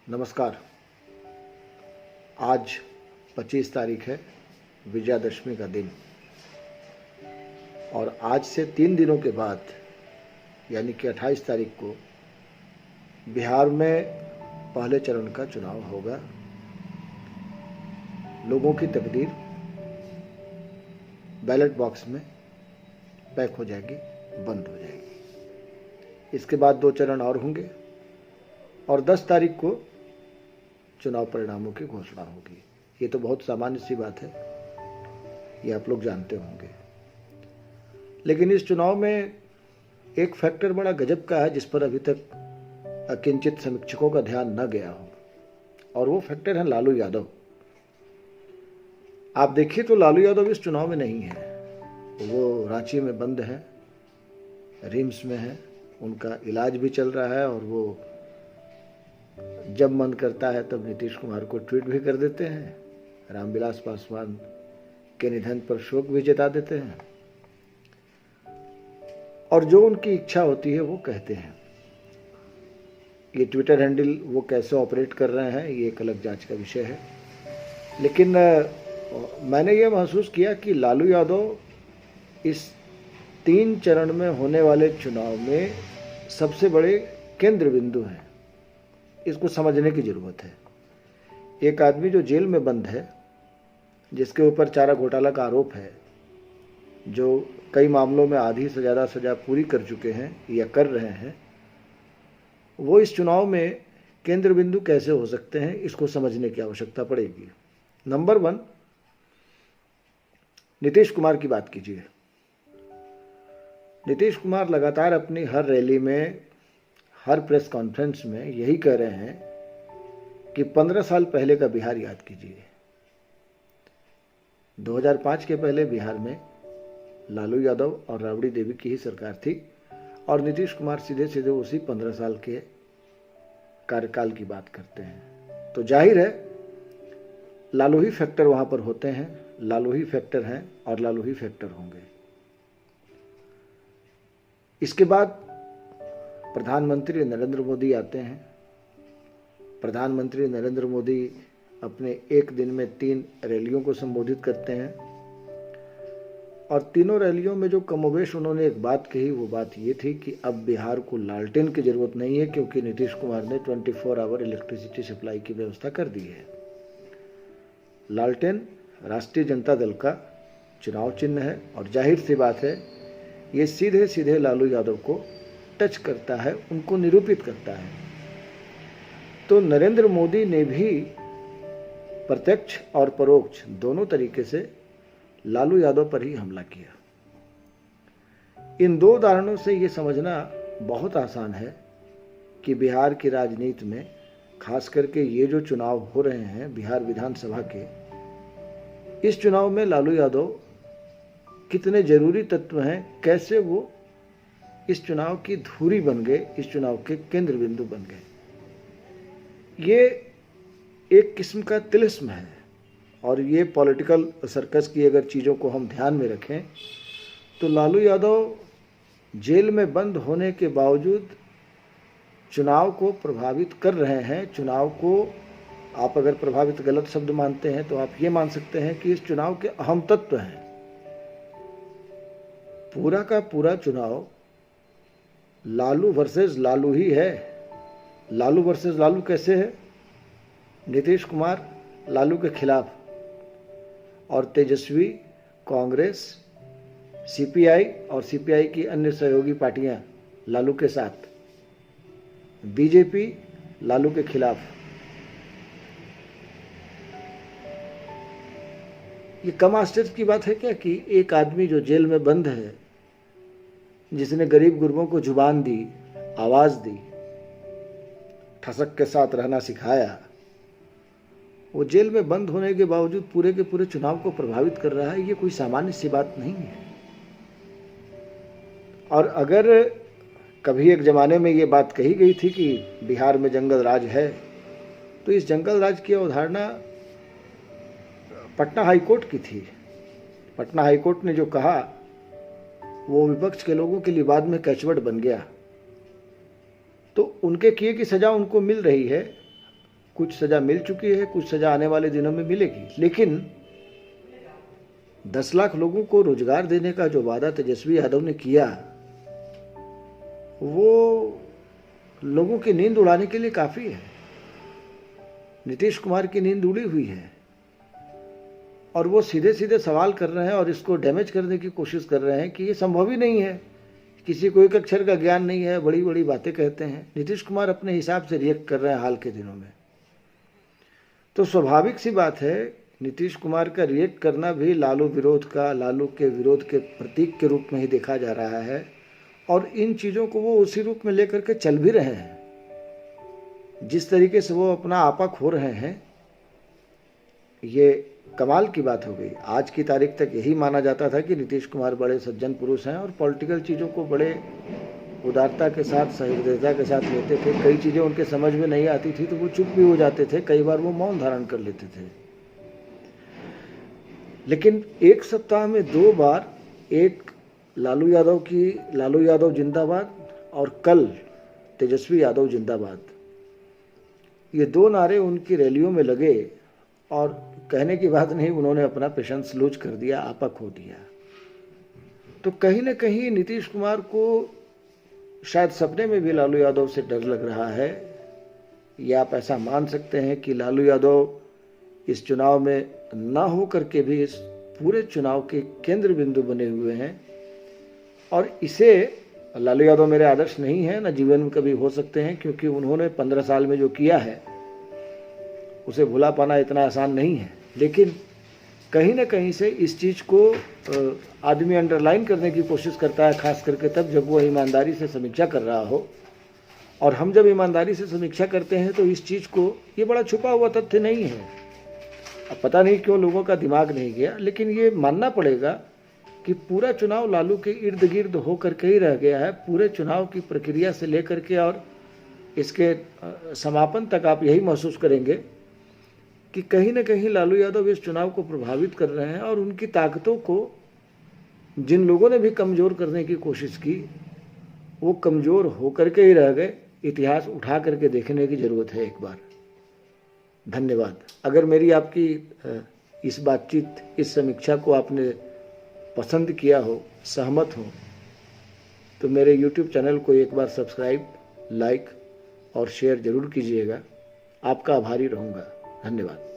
नमस्कार। आज 25 तारीख है, विजयादशमी का दिन, और आज से 3 दिनों के बाद यानी कि 28 तारीख को बिहार में पहले चरण का चुनाव होगा। लोगों की तकदीर बैलेट बॉक्स में पैक हो जाएगी, बंद हो जाएगी। इसके बाद 2 चरण और होंगे और 10 तारीख को चुनाव परिणामों की घोषणा होगी। ये तो बहुत सामान्य सी बात है, ये आप लोग जानते होंगे। लेकिन इस चुनाव में एक फैक्टर बड़ा गजब का है जिस पर अभी तक किंचित समीक्षकों का ध्यान न गया हो, और वो फैक्टर है लालू यादव। आप देखिए तो लालू यादव इस चुनाव में नहीं है। वो रांची में बंद है, रिम्स में है, उनका इलाज भी चल रहा है, और वो जब मन करता है तब नीतीश कुमार को ट्वीट भी कर देते हैं, रामविलास पासवान के निधन पर शोक भी जता देते हैं, और जो उनकी इच्छा होती है वो कहते हैं। ये ट्विटर हैंडल वो कैसे ऑपरेट कर रहे हैं ये एक अलग जांच का विषय है। लेकिन मैंने ये महसूस किया कि लालू यादव इस 3 चरण में होने वाले चुनाव में सबसे बड़े केंद्र बिंदु हैं। इसको समझने की जरूरत है। एक आदमी जो जेल में बंद है, जिसके ऊपर चारा घोटाला का आरोप है, जो कई मामलों में आधी से ज़्यादा सजा पूरी कर चुके हैं या कर रहे हैं, वो इस चुनाव में केंद्र बिंदु कैसे हो सकते हैं, इसको समझने की आवश्यकता पड़ेगी। नंबर 1, नीतीश कुमार की बात कीजिए। नीतीश कुमार लगातार अपनी हर रैली में, हर प्रेस कॉन्फ्रेंस में यही कह रहे हैं कि 15 साल पहले का बिहार याद कीजिए। 2005 के पहले बिहार में लालू यादव और राबड़ी देवी की ही सरकार थी, और नीतीश कुमार सीधे सीधे उसी 15 साल के कार्यकाल की बात करते हैं। तो जाहिर है लालू ही फैक्टर वहां पर होते हैं, लालू ही फैक्टर हैं और लालू ही फैक्टर होंगे। इसके बाद प्रधानमंत्री नरेंद्र मोदी आते हैं। प्रधानमंत्री नरेंद्र मोदी अपने एक दिन में 3 रैलियों को संबोधित करते हैं, और तीनों रैलियों में जो कमोबेश उन्होंने एक बात कही, वो बात ये थी कि अब बिहार को लालटेन की जरूरत नहीं है, क्योंकि नीतीश कुमार ने 24 आवर इलेक्ट्रिसिटी सप्लाई की व्यवस्था कर दी है। लालटेन राष्ट्रीय जनता दल का चुनाव चिन्ह है, और जाहिर सी बात है ये सीधे सीधे लालू यादव को टच करता है, उनको निरूपित करता है। तो नरेंद्र मोदी ने भी प्रत्यक्ष और परोक्ष दोनों तरीके से लालू यादव पर ही हमला किया। इन 2 उदाहरणों से ये समझना बहुत आसान है कि बिहार की राजनीति में, खास करके ये जो चुनाव हो रहे हैं बिहार विधानसभा के, इस चुनाव में लालू यादव कितने जरूरी तत्व हैं, कैसे वो इस चुनाव की धुरी बन गए, इस चुनाव के केंद्र बिंदु बन गए। ये एक किस्म का तिलिस्म है, और ये पॉलिटिकल सर्कस की अगर चीज़ों को हम ध्यान में रखें तो लालू यादव जेल में बंद होने के बावजूद चुनाव को प्रभावित कर रहे हैं। चुनाव को आप अगर प्रभावित गलत शब्द मानते हैं तो आप ये मान सकते हैं कि इस चुनाव के अहम तत्व हैं। पूरा का पूरा चुनाव लालू वर्सेस लालू ही है। लालू वर्सेस लालू कैसे है? नीतीश कुमार लालू के खिलाफ, और तेजस्वी, कांग्रेस, सीपीआई और सीपीआई की अन्य सहयोगी पार्टियां लालू के साथ, बीजेपी लालू के खिलाफ। ये कम आश्चर्य की बात है क्या कि एक आदमी जो जेल में बंद है, जिसने गरीब गुरबों को जुबान दी, आवाज दी, ठसक के साथ रहना सिखाया, वो जेल में बंद होने के बावजूद पूरे के पूरे चुनाव को प्रभावित कर रहा है। ये कोई सामान्य सी बात नहीं है। और अगर कभी एक जमाने में ये बात कही गई थी कि बिहार में जंगल राज है, तो इस जंगल राज की अवधारणा पटना हाईकोर्ट की थी। पटना हाईकोर्ट ने जो कहा वो विपक्ष के लोगों के लिए बाद में कैचवर्ड बन गया। तो उनके किए की सजा उनको मिल रही है, कुछ सजा मिल चुकी है, कुछ सजा आने वाले दिनों में मिलेगी। लेकिन 10 लाख लोगों को रोजगार देने का जो वादा तेजस्वी यादव ने किया, वो लोगों की नींद उड़ाने के लिए काफी है। नीतीश कुमार की नींद उड़ी हुई है और वो सीधे सीधे सवाल कर रहे हैं और इसको डैमेज करने की कोशिश कर रहे हैं कि ये संभव ही नहीं है, किसी को एक अक्षर का ज्ञान नहीं है, बड़ी बड़ी बातें कहते हैं। नीतीश कुमार अपने हिसाब से रिएक्ट कर रहे हैं हाल के दिनों में। तो स्वाभाविक सी बात है, नीतीश कुमार का रिएक्ट करना भी लालू के विरोध के प्रतीक के रूप में ही देखा जा रहा है और इन चीज़ों को वो उसी रूप में लेकर के चल भी रहे हैं। जिस तरीके से वो अपना आपा खो रहे हैं, ये कमाल की बात हो गई। आज की तारीख तक यही माना जाता था कि नीतीश कुमार बड़े सज्जन पुरुष हैं और पॉलिटिकल चीज़ों को बड़े उदारता के साथ, सहृदयता के साथ लेते थे। कई चीज़ें उनके समझ में नहीं आती थी तो वो चुप भी हो जाते थे, कई बार वो मौन धारण कर लेते थे। लेकिन एक सप्ताह में 2 बार, एक लालू यादव जिंदाबाद और कल तेजस्वी यादव जिंदाबाद, ये 2 नारे उनकी रैलियों में लगे और कहने की बात नहीं, उन्होंने अपना पेशेंस लूज कर दिया, आपा खो दिया। तो कहीं ना कहीं नीतीश कुमार को शायद सपने में भी लालू यादव से डर लग रहा है, या आप ऐसा मान सकते हैं कि लालू यादव इस चुनाव में ना हो करके भी इस पूरे चुनाव के केंद्र बिंदु बने हुए हैं। और इसे लालू यादव मेरे आदर्श नहीं है, ना जीवन में कभी हो सकते हैं, क्योंकि उन्होंने 15 साल में जो किया है उसे भुला पाना इतना आसान नहीं है। लेकिन कहीं ना कहीं से इस चीज़ को आदमी अंडरलाइन करने की कोशिश करता है, खास करके तब जब वो ईमानदारी से समीक्षा कर रहा हो। और हम जब ईमानदारी से समीक्षा करते हैं तो इस चीज़ को, ये बड़ा छुपा हुआ तथ्य नहीं है। अब पता नहीं क्यों लोगों का दिमाग नहीं गया, लेकिन ये मानना पड़ेगा कि पूरा चुनाव लालू के इर्द गिर्द होकर के ही रह गया है। पूरे चुनाव की प्रक्रिया से लेकर के और इसके समापन तक आप यही महसूस करेंगे कि कहीं ना कहीं लालू यादव इस चुनाव को प्रभावित कर रहे हैं और उनकी ताकतों को जिन लोगों ने भी कमज़ोर करने की कोशिश की, वो कमज़ोर होकर के ही रह गए। इतिहास उठा करके देखने की ज़रूरत है एक बार। धन्यवाद। अगर मेरी आपकी इस बातचीत, इस समीक्षा को आपने पसंद किया हो, सहमत हो, तो मेरे YouTube चैनल को एक बार सब्सक्राइब, लाइक और शेयर ज़रूर कीजिएगा। आपका आभारी रहूँगा। धन्यवाद।